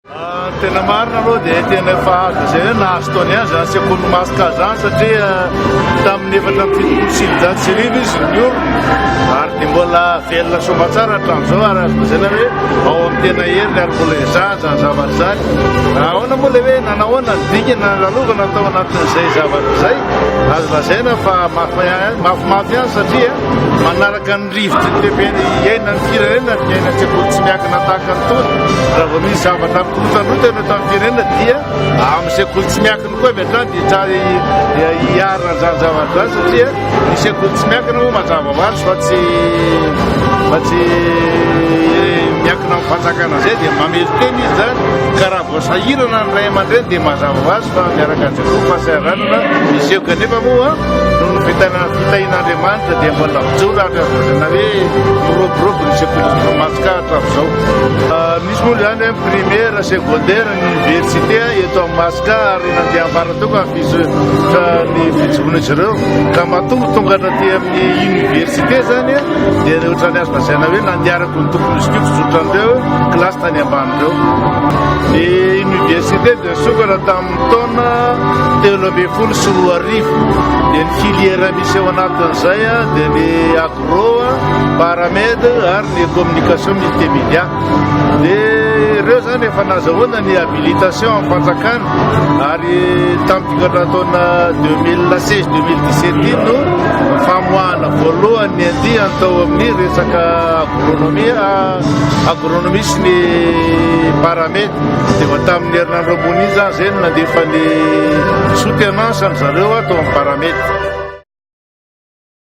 Tena marina aloha dia tena efa azo zay hoe nahazo taony ihany zany sekoly masika zany satria tamin'ny efatra amby fitopolo sivinjato sy arivo izy niorona ary dia mbola velona soa tsara hatramin'izao ary azo lazaina hoe ao amin'ny tena heriny ary mbola izany zavatra zany. Ahoana moa ilay hoe nanahoana ny dingana nalalogana atao anatin'izay zavatra izay azo lazaina fa mafimafy ihany satria manaraka ny rivotra ny tebeny iaina ny firenena ny iaina sekoly tsy miankina tahaka ny tony raha vao misy zavatra mikorotanontana eto amin'ny firenena dia amin'ny sekoly tsy miankina koa metrany dia tsara hiarina zany zavatra zany satria ny sekoly tsy miankina moa mazava ho azy fa tsy miankina amin'ny fanjakana zay dia mamelon-teny izy zany ka raha vao sahirana ny ray aman-dreny dia mazava ho azy fa miaraka an'izay koa fahasahiranana iseho kanefa moa noho ny fitahin'Andriamanitra dia mbola mijoro ary azona hoe miroborobo ny sekoly masika hatramin'izao. Misy moa zany hoe primaire secondaire ny université eto amin'ny masika ary nandeha ambaratonga ny fijoroana izy ireo ka mahatonga tonga naty amin'ny université zany dia ohatrany azo lazaina hoe nandiarako ny tompony izy io fijorotra an'ireo kilasy tany amban'ireo. Ny université dia nisokatra tamin'ny taona 13 dia ny filière misy eo anatin'izay dia ny agro, paramède ary ny communication multimédia. Dia ireo zany efa nazahoana ny habilitation amin'ny fanjakana ary tamin'ny tingatra taona 2016-2017 no famoahana voalohany ny andiany tao amin'ny resaka agronomie sy ny paramède dia efa tamin'ny herinandro ambony zany zay no nandefa ny soutenance amin'izareo atao amin'ny paramède.